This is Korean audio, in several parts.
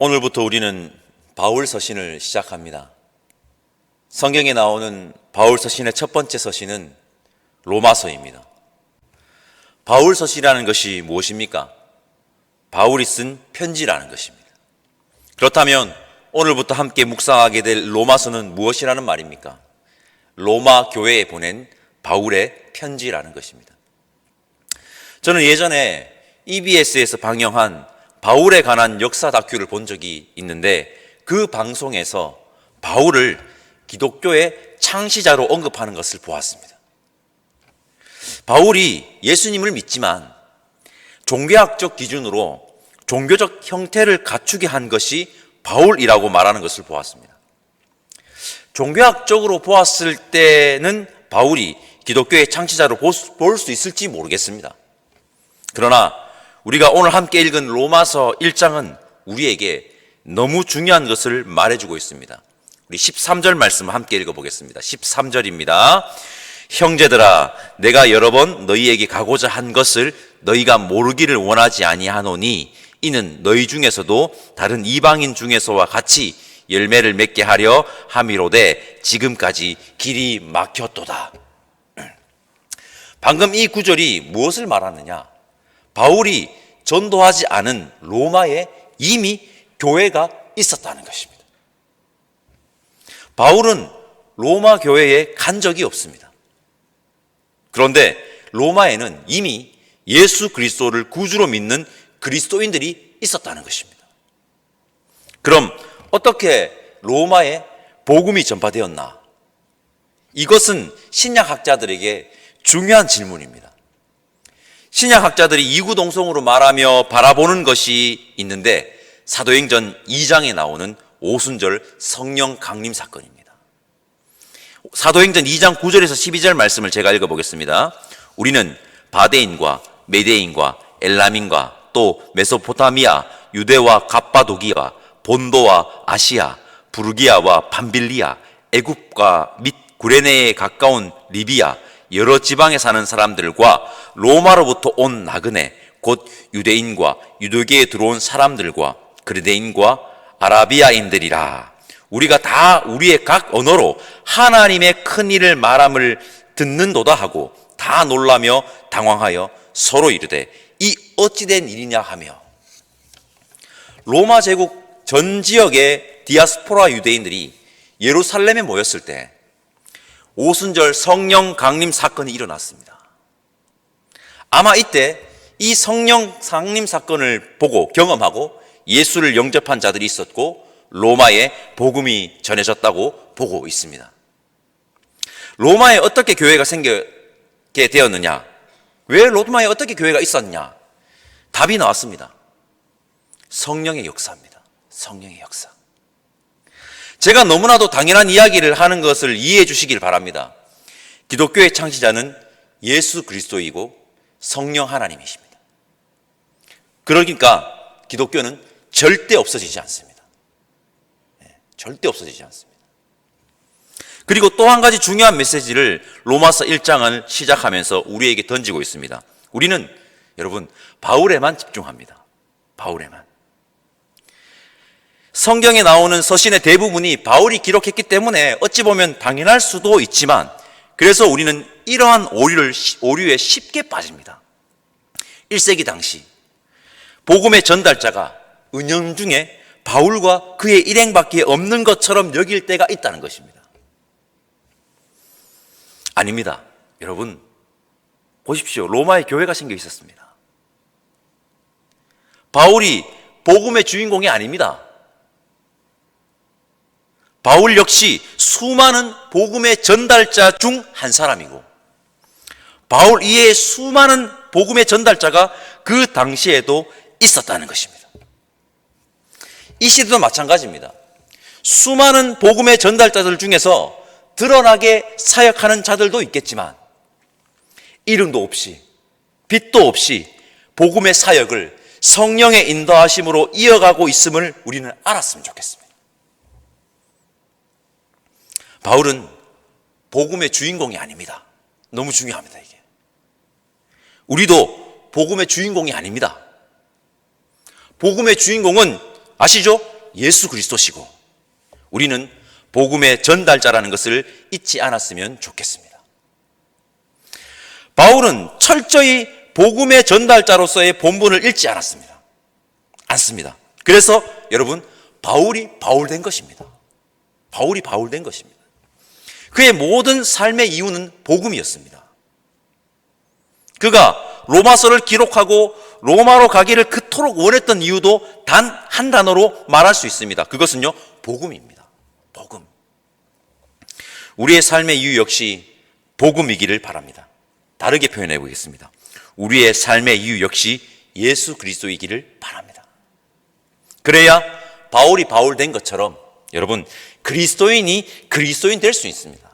오늘부터 우리는 바울 서신을 시작합니다. 성경에 나오는 바울 서신의 첫 번째 서신은 로마서입니다. 바울 서신이라는 것이 무엇입니까? 바울이 쓴 편지라는 것입니다. 그렇다면 오늘부터 함께 묵상하게 될 로마서는 무엇이라는 말입니까? 로마 교회에 보낸 바울의 편지라는 것입니다. 저는 예전에 EBS에서 방영한 바울에 관한 역사 다큐를 본 적이 있는데 그 방송에서 바울을 기독교의 창시자로 언급하는 것을 보았습니다. 바울이 예수님을 믿지만 종교학적 기준으로 종교적 형태를 갖추게 한 것이 바울이라고 말하는 것을 보았습니다. 종교학적으로 보았을 때는 바울이 기독교의 창시자로 볼 수 있을지 모르겠습니다. 그러나 우리가 오늘 함께 읽은 로마서 1장은 우리에게 너무 중요한 것을 말해주고 있습니다. 우리 13절 말씀 함께 읽어보겠습니다. 13절입니다. 형제들아, 내가 여러 번 너희에게 가고자 한 것을 너희가 모르기를 원하지 아니하노니 이는 너희 중에서도 다른 이방인 중에서와 같이 열매를 맺게 하려 함이로되 지금까지 길이 막혔도다. 방금 이 구절이 무엇을 말하느냐? 바울이 전도하지 않은 로마에 이미 교회가 있었다는 것입니다. 바울은 로마 교회에 간 적이 없습니다. 그런데 로마에는 이미 예수 그리스도를 구주로 믿는 그리스도인들이 있었다는 것입니다. 그럼 어떻게 로마에 복음이 전파되었나? 이것은 신약학자들에게 중요한 질문입니다. 신약학자들이 이구동성으로 말하며 바라보는 것이 있는데 사도행전 2장에 나오는 오순절 성령 강림 사건입니다. 사도행전 2장 9절에서 12절 말씀을 제가 읽어보겠습니다. 우리는 바데인과 메데인과 엘람인과 또 메소포타미아, 유대와 갑바도기아, 본도와 아시아, 부르기아와 밤빌리아, 애굽과 및 구레네에 가까운 리비아, 여러 지방에 사는 사람들과 로마로부터 온 나그네, 곧 유대인과 유대교에 들어온 사람들과 그리대인과 아라비아인들이라. 우리가 다 우리의 각 언어로 하나님의 큰 일을 말함을 듣는도다 하고 다 놀라며 당황하여 서로 이르되 이 어찌된 일이냐 하며. 로마 제국 전 지역의 디아스포라 유대인들이 예루살렘에 모였을 때 오순절 성령 강림 사건이 일어났습니다. 아마 이때 이 성령 강림 사건을 보고 경험하고 예수를 영접한 자들이 있었고 로마에 복음이 전해졌다고 보고 있습니다. 로마에 어떻게 교회가 생기게 되었느냐? 왜 로마에 어떻게 교회가 있었냐? 답이 나왔습니다. 성령의 역사입니다. 성령의 역사. 제가 너무나도 당연한 이야기를 하는 것을 이해해 주시길 바랍니다. 기독교의 창시자는 예수 그리스도이고 성령 하나님이십니다. 그러니까 기독교는 절대 없어지지 않습니다. 절대 없어지지 않습니다. 그리고 또 한 가지 중요한 메시지를 로마서 1장을 시작하면서 우리에게 던지고 있습니다. 우리는 여러분 바울에만 집중합니다. 바울에만. 성경에 나오는 서신의 대부분이 바울이 기록했기 때문에 어찌 보면 당연할 수도 있지만 그래서 우리는 이러한 오류에 쉽게 빠집니다. 1세기 당시 복음의 전달자가 은연중에 바울과 그의 일행밖에 없는 것처럼 여길 때가 있다는 것입니다. 아닙니다. 여러분 보십시오. 로마에 교회가 생겨 있었습니다. 바울이 복음의 주인공이 아닙니다. 바울 역시 수많은 복음의 전달자 중 한 사람이고 바울 이외에 수많은 복음의 전달자가 그 당시에도 있었다는 것입니다. 이 시대도 마찬가지입니다. 수많은 복음의 전달자들 중에서 드러나게 사역하는 자들도 있겠지만 이름도 없이 빛도 없이 복음의 사역을 성령의 인도하심으로 이어가고 있음을 우리는 알았으면 좋겠습니다. 바울은 복음의 주인공이 아닙니다. 너무 중요합니다, 이게. 우리도 복음의 주인공이 아닙니다. 복음의 주인공은 아시죠? 예수 그리스도시고 우리는 복음의 전달자라는 것을 잊지 않았으면 좋겠습니다. 바울은 철저히 복음의 전달자로서의 본분을 잃지 않습니다. 그래서 여러분, 바울이 바울된 것입니다. 바울이 바울된 것입니다. 그의 모든 삶의 이유는 복음이었습니다. 그가 로마서를 기록하고 로마로 가기를 그토록 원했던 이유도 단 한 단어로 말할 수 있습니다. 그것은요, 복음입니다. 복음. 우리의 삶의 이유 역시 복음이기를 바랍니다. 다르게 표현해 보겠습니다. 우리의 삶의 이유 역시 예수 그리스도이기를 바랍니다. 그래야 바울이 바울된 것처럼 여러분, 그리스도인이 그리스도인 될 수 있습니다.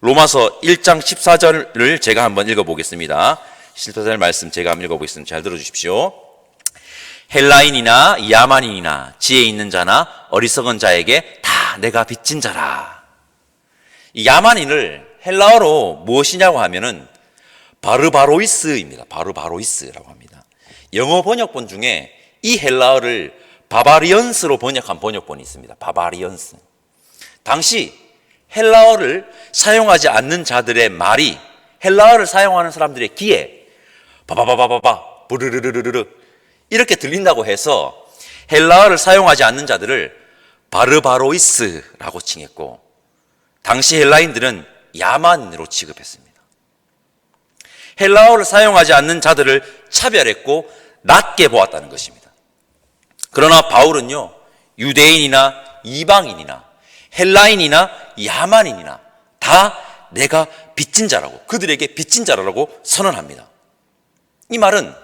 로마서 1장 14절을 제가 한번 읽어보겠습니다. 14절 말씀 제가 한번 읽어보겠습니다. 잘 들어주십시오. 헬라인이나 야만인이나 지혜 있는 자나 어리석은 자에게 다 내가 빚진 자라. 이 야만인을 헬라어로 무엇이냐고 하면은 바르바로이스입니다. 바르바로이스라고 합니다. 영어 번역본 중에 이 헬라어를 바바리언스로 번역한 번역본이 있습니다. 바바리언스. 당시 헬라어를 사용하지 않는 자들의 말이 헬라어를 사용하는 사람들의 귀에 바바바바바바 부르르르르르 이렇게 들린다고 해서 헬라어를 사용하지 않는 자들을 바르바로이스라고 칭했고, 당시 헬라인들은 야만인으로 취급했습니다. 헬라어를 사용하지 않는 자들을 차별했고 낮게 보았다는 것입니다. 그러나 바울은요, 유대인이나 이방인이나 헬라인이나 야만인이나 다 내가 빚진 자라고, 그들에게 빚진 자라고 선언합니다. 이 말은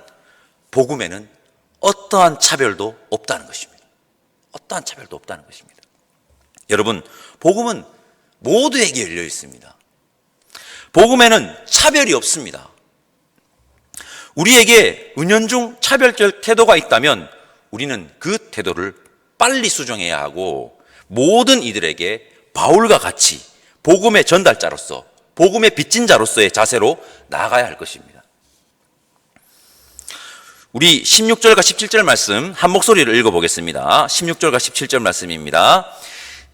복음에는 어떠한 차별도 없다는 것입니다. 어떠한 차별도 없다는 것입니다. 여러분, 복음은 모두에게 열려 있습니다. 복음에는 차별이 없습니다. 우리에게 은연중 차별적 태도가 있다면 우리는 그 태도를 빨리 수정해야 하고, 모든 이들에게 바울과 같이 복음의 전달자로서, 복음의 빚진 자로서의 자세로 나아가야 할 것입니다. 우리 16절과 17절 말씀 한 목소리를 읽어보겠습니다. 16절과 17절 말씀입니다.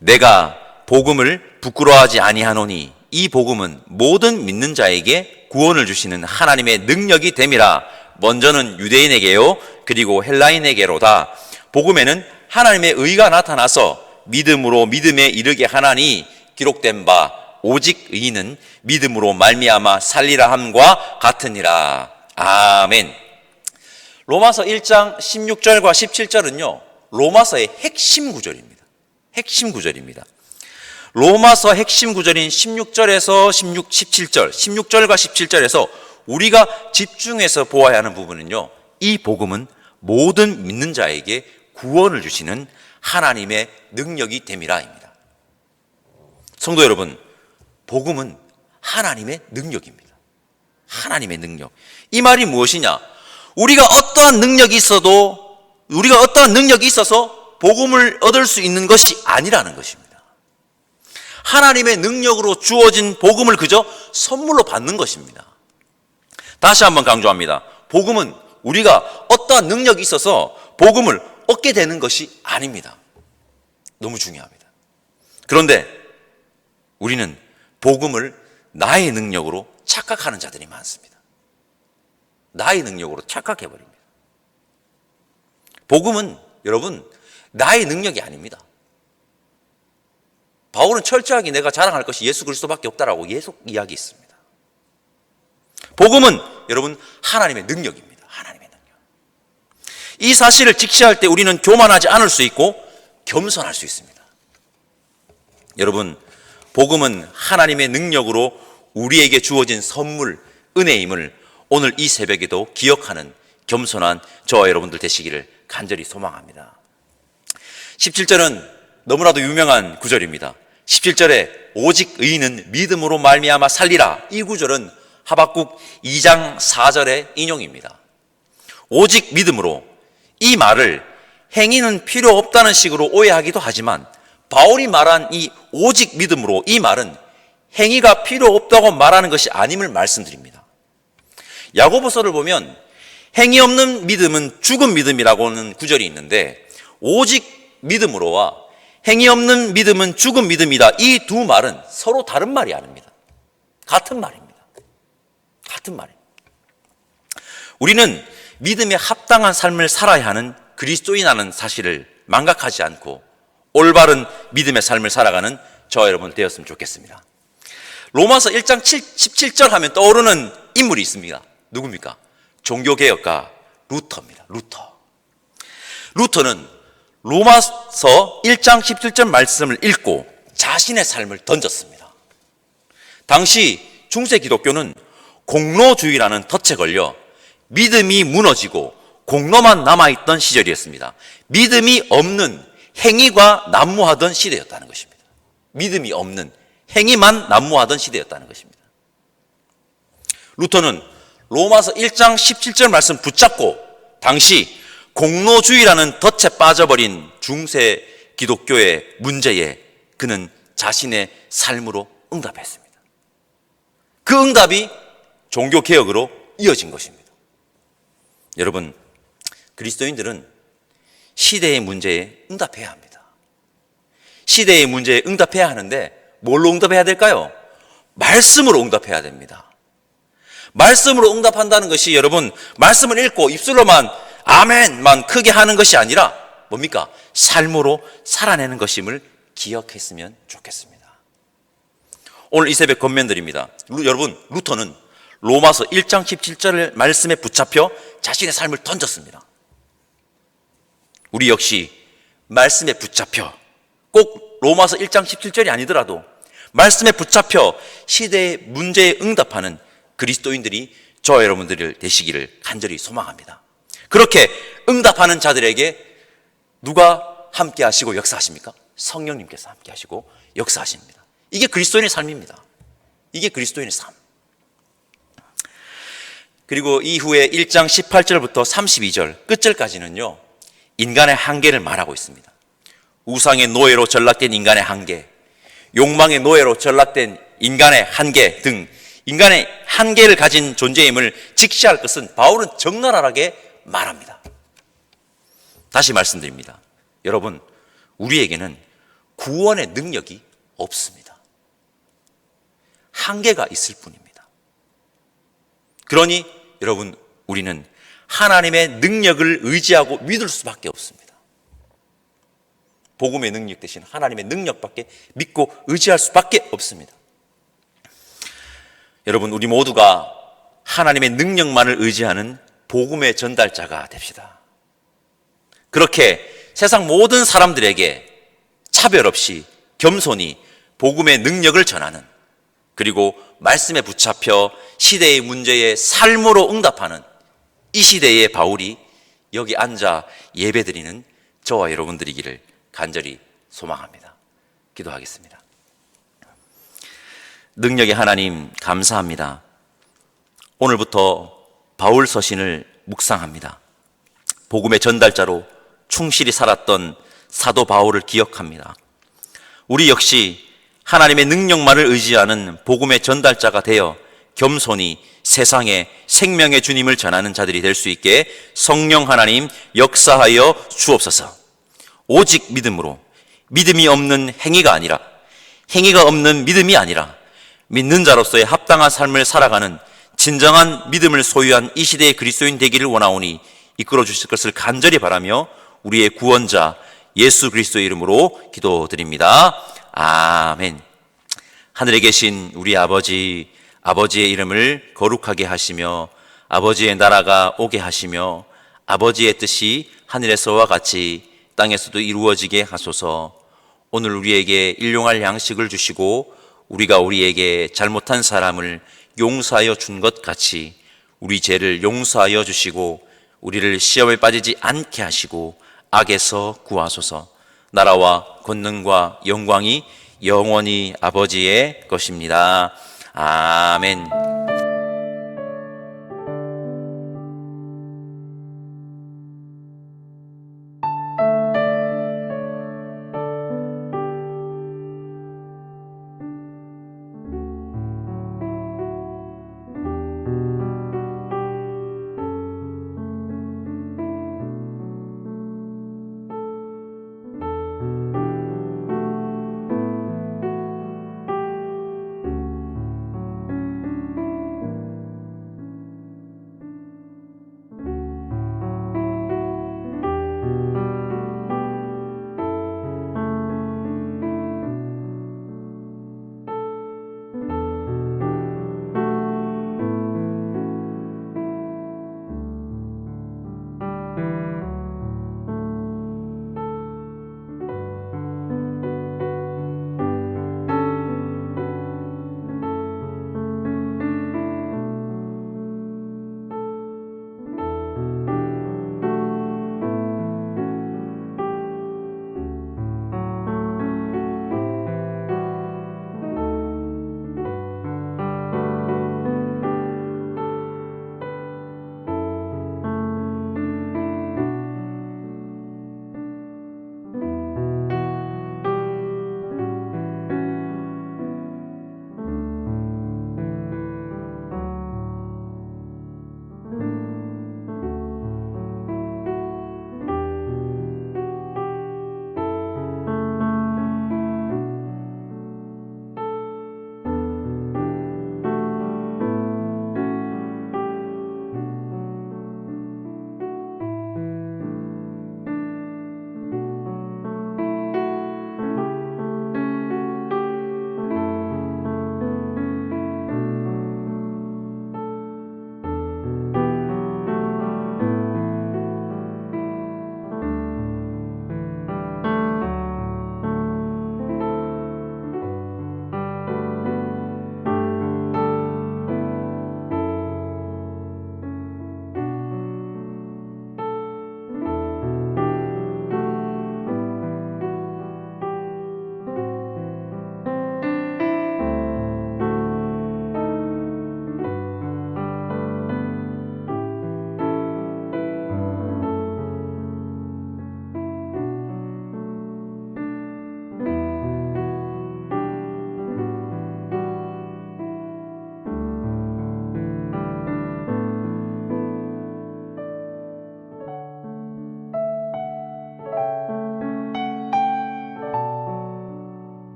내가 복음을 부끄러워하지 아니하노니 이 복음은 모든 믿는 자에게 구원을 주시는 하나님의 능력이 됨이라. 먼저는 유대인에게요 그리고 헬라인에게로다. 복음에는 하나님의 의가 나타나서 믿음으로 믿음에 이르게 하나니 기록된 바 오직 의인은 믿음으로 말미암아 살리라 함과 같으니라. 아멘. 로마서 1장 16절과 17절은요 로마서의 핵심 구절입니다. 핵심 구절입니다. 로마서 핵심 구절인 16절에서 17절, 16절과 17절에서 우리가 집중해서 보아야 하는 부분은요, 이 복음은 모든 믿는 자에게 구원을 주시는 하나님의 능력이 됨이라입니다. 성도 여러분, 복음은 하나님의 능력입니다. 하나님의 능력. 이 말이 무엇이냐? 우리가 어떠한 능력이 있어서 복음을 얻을 수 있는 것이 아니라는 것입니다. 하나님의 능력으로 주어진 복음을 그저 선물로 받는 것입니다. 다시 한번 강조합니다. 복음은 우리가 어떠한 능력이 있어서 복음을 얻게 되는 것이 아닙니다. 너무 중요합니다. 그런데 우리는 복음을 나의 능력으로 착각하는 자들이 많습니다. 나의 능력으로 착각해버립니다. 복음은 여러분 나의 능력이 아닙니다. 바울은 철저하게 내가 자랑할 것이 예수 그리스도밖에 없다라고 계속 이야기했습니다. 복음은 여러분 하나님의 능력입니다. 하나님의 능력. 이 사실을 직시할 때 우리는 교만하지 않을 수 있고 겸손할 수 있습니다. 여러분, 복음은 하나님의 능력으로 우리에게 주어진 선물, 은혜임을 오늘 이 새벽에도 기억하는 겸손한 저와 여러분들 되시기를 간절히 소망합니다. 17절은 너무나도 유명한 구절입니다. 17절에 오직 의인은 믿음으로 말미암아 살리라. 이 구절은 하박국 2장 4절의 인용입니다. 오직 믿음으로, 이 말을 행위는 필요 없다는 식으로 오해하기도 하지만 바울이 말한 이 오직 믿음으로, 이 말은 행위가 필요 없다고 말하는 것이 아님을 말씀드립니다. 야고보서를 보면 행위 없는 믿음은 죽은 믿음이라고는 구절이 있는데, 오직 믿음으로와 행위 없는 믿음은 죽은 믿음이다. 이 두 말은 서로 다른 말이 아닙니다. 같은 말입니다. 같은 말입니다. 우리는 믿음에 합당한 삶을 살아야 하는 그리스도인이라는 사실을 망각하지 않고 올바른 믿음의 삶을 살아가는 저와 여러분 되었으면 좋겠습니다. 로마서 1장 17절 하면 떠오르는 인물이 있습니다. 누굽니까? 종교개혁가 루터입니다. 루터는 로마서 1장 17절 말씀을 읽고 자신의 삶을 던졌습니다. 당시 중세 기독교는 공로주의라는 덫에 걸려 믿음이 무너지고 공로만 남아있던 시절이었습니다. 믿음이 없는 행위가 난무하던 시대였다는 것입니다. 믿음이 없는 행위만 난무하던 시대였다는 것입니다. 루터는 로마서 1장 17절 말씀 붙잡고 당시 공로주의라는 덫에 빠져버린 중세 기독교의 문제에 그는 자신의 삶으로 응답했습니다. 그 응답이 종교개혁으로 이어진 것입니다. 여러분, 그리스도인들은 시대의 문제에 응답해야 합니다. 시대의 문제에 응답해야 하는데 뭘로 응답해야 될까요? 말씀으로 응답해야 됩니다. 말씀으로 응답한다는 것이 여러분, 말씀을 읽고 입술로만 아멘만 크게 하는 것이 아니라 뭡니까? 삶으로 살아내는 것임을 기억했으면 좋겠습니다. 오늘 이 새벽 권면드립니다. 여러분, 루터는 로마서 1장 17절 말씀에 붙잡혀 자신의 삶을 던졌습니다. 우리 역시 말씀에 붙잡혀, 꼭 로마서 1장 17절이 아니더라도 말씀에 붙잡혀 시대의 문제에 응답하는 그리스도인들이 저와 여러분들이 되시기를 간절히 소망합니다. 그렇게 응답하는 자들에게 누가 함께 하시고 역사하십니까? 성령님께서 함께 하시고 역사하십니다. 이게 그리스도인의 삶입니다. 이게 그리스도인의 삶. 그리고 이후에 1장 18절부터 32절 끝절까지는요, 인간의 한계를 말하고 있습니다. 우상의 노예로 전락된 인간의 한계, 욕망의 노예로 전락된 인간의 한계 등 인간의 한계를 가진 존재임을 직시할 것은 바울은 적나라하게 말합니다. 다시 말씀드립니다. 여러분, 우리에게는 구원의 능력이 없습니다. 한계가 있을 뿐입니다. 그러니 여러분, 우리는 하나님의 능력을 의지하고 믿을 수밖에 없습니다. 복음의 능력 대신 하나님의 능력밖에 믿고 의지할 수밖에 없습니다. 여러분, 우리 모두가 하나님의 능력만을 의지하는 복음의 전달자가 됩시다. 그렇게 세상 모든 사람들에게 차별 없이 겸손히 복음의 능력을 전하는, 그리고 말씀에 붙잡혀 시대의 문제에 삶으로 응답하는 이 시대의 바울이 여기 앉아 예배드리는 저와 여러분들이기를 간절히 소망합니다. 기도하겠습니다. 능력의 하나님, 감사합니다. 오늘부터 바울 서신을 묵상합니다. 복음의 전달자로 충실히 살았던 사도 바울을 기억합니다. 우리 역시 하나님의 능력만을 의지하는 복음의 전달자가 되어 겸손히 세상에 생명의 주님을 전하는 자들이 될 수 있게 성령 하나님 역사하여 주옵소서. 오직 믿음으로, 믿음이 없는 행위가 아니라, 행위가 없는 믿음이 아니라 믿는 자로서의 합당한 삶을 살아가는 진정한 믿음을 소유한 이 시대의 그리스도인 되기를 원하오니 이끌어 주실 것을 간절히 바라며 우리의 구원자 예수 그리스도의 이름으로 기도드립니다. 아멘. 하늘에 계신 우리 아버지, 아버지의 이름을 거룩하게 하시며 아버지의 나라가 오게 하시며 아버지의 뜻이 하늘에서와 같이 땅에서도 이루어지게 하소서. 오늘 우리에게 일용할 양식을 주시고 우리가 우리에게 잘못한 사람을 용서하여 준 것 같이 우리 죄를 용서하여 주시고 우리를 시험에 빠지지 않게 하시고 악에서 구하소서. 나라와 권능과 영광이 영원히 아버지의 것입니다. 아멘.